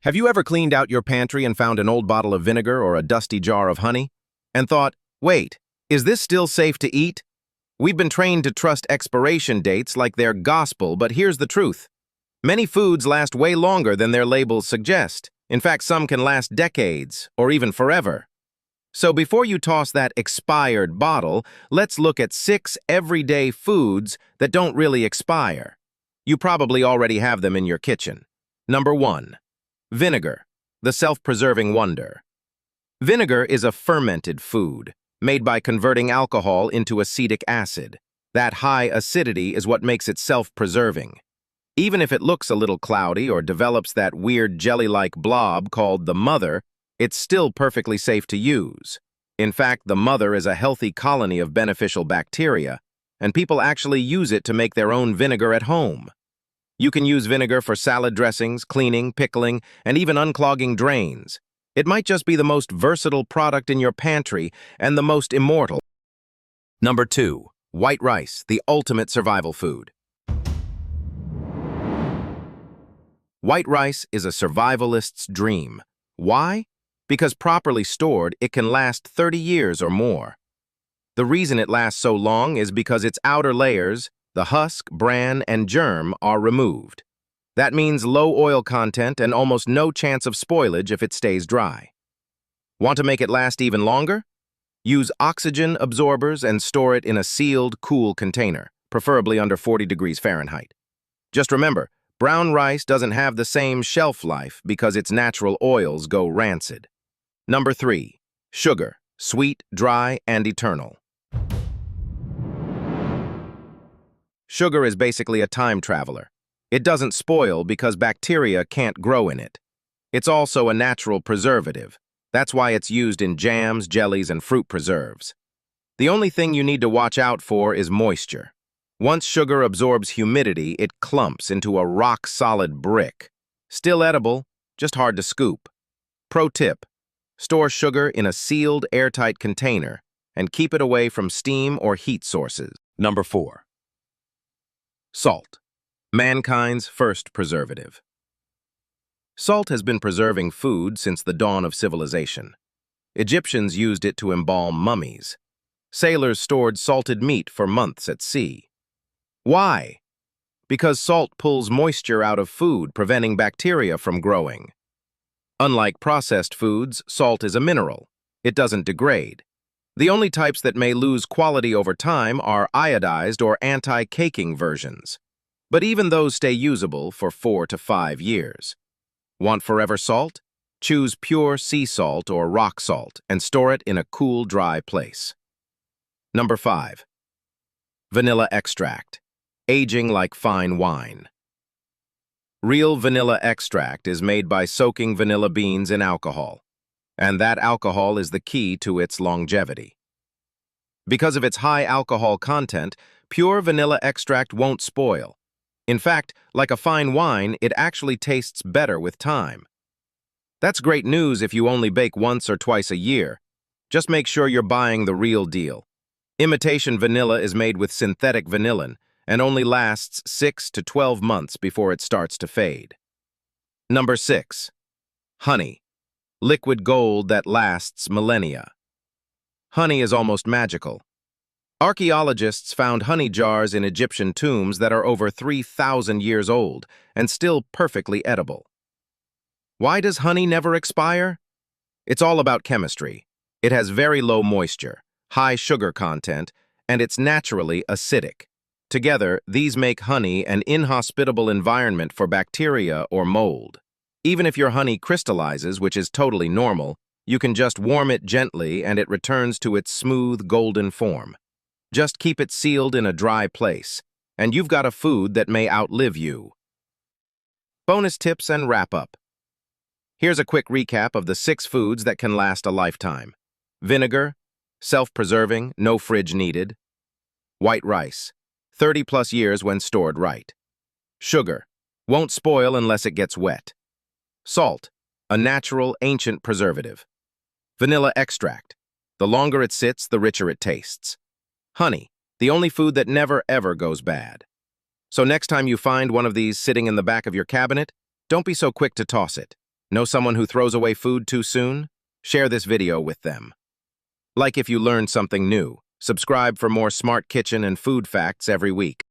Have you ever cleaned out your pantry and found an old bottle of vinegar or a dusty jar of honey and thought, wait, is this still safe to eat? We've been trained to trust expiration dates like they're gospel, but here's the truth. Many foods last way longer than their labels suggest. In fact, some can last decades or even forever. So before you toss that expired bottle, let's look at 6 everyday foods that don't really expire. You probably already have them in your kitchen. Number 1. Vinegar, the self-preserving wonder. Vinegar is a fermented food, made by converting alcohol into acetic acid. That high acidity is what makes it self-preserving. Even if it looks a little cloudy or develops that weird jelly-like blob called the mother, it's still perfectly safe to use. In fact, the mother is a healthy colony of beneficial bacteria, and people actually use it to make their own vinegar at home. You can use vinegar for salad dressings, cleaning, pickling, and even unclogging drains. It might just be the most versatile product in your pantry and the most immortal. Number 2. White rice, the ultimate survival food. White rice is a survivalist's dream. Why? Because properly stored, it can last 30 years or more. The reason it lasts so long is because its outer layers, the husk, bran, and germ, are removed. That means low oil content and almost no chance of spoilage if it stays dry. Want to make it last even longer? Use oxygen absorbers and store it in a sealed, cool container, preferably under 40 degrees Fahrenheit. Just remember, brown rice doesn't have the same shelf life because its natural oils go rancid. Number 3. Sugar, sweet, dry, and eternal. Sugar is basically a time traveler. It doesn't spoil because bacteria can't grow in it. It's also a natural preservative. That's why it's used in jams, jellies, and fruit preserves. The only thing you need to watch out for is moisture. Once sugar absorbs humidity, it clumps into a rock-solid brick. Still edible, just hard to scoop. Pro tip: store sugar in a sealed, airtight container and keep it away from steam or heat sources. Number 4. Salt, mankind's first preservative. Salt has been preserving food since the dawn of civilization. Egyptians used it to embalm mummies. Sailors stored salted meat for months at sea. Why? Because salt pulls moisture out of food, preventing bacteria from growing. Unlike processed foods, salt is a mineral. It doesn't degrade. The only types that may lose quality over time are iodized or anti-caking versions. But even those stay usable for 4 to 5 years. Want forever salt? Choose pure sea salt or rock salt and store it in a cool, dry place. Number 5. Vanilla extract, aging like fine wine. Real vanilla extract is made by soaking vanilla beans in alcohol, and that alcohol is the key to its longevity. Because of its high alcohol content, pure vanilla extract won't spoil. In fact, like a fine wine, it actually tastes better with time. That's great news if you only bake once or twice a year. Just make sure you're buying the real deal. Imitation vanilla is made with synthetic vanillin and only lasts 6 to 12 months before it starts to fade. Number 6. Honey, liquid gold that lasts millennia. Honey is almost magical. Archaeologists found honey jars in Egyptian tombs that are over 3,000 years old and still perfectly edible. Why does honey never expire? It's all about chemistry. It has very low moisture, high sugar content, and it's naturally acidic. Together, these make honey an inhospitable environment for bacteria or mold. Even if your honey crystallizes, which is totally normal, you can just warm it gently and it returns to its smooth, golden form. Just keep it sealed in a dry place, and you've got a food that may outlive you. Bonus tips and wrap-up. Here's a quick recap of the 6 foods that can last a lifetime. Vinegar, self-preserving, no fridge needed. White rice, 30+ years when stored right. Sugar, won't spoil unless it gets wet. Salt, a natural, ancient preservative. Vanilla extract, the longer it sits, the richer it tastes. Honey, the only food that never ever goes bad. So next time you find one of these sitting in the back of your cabinet, don't be so quick to toss it. Know someone who throws away food too soon? Share this video with them. Like if you learned something new. Subscribe for more smart kitchen and food facts every week.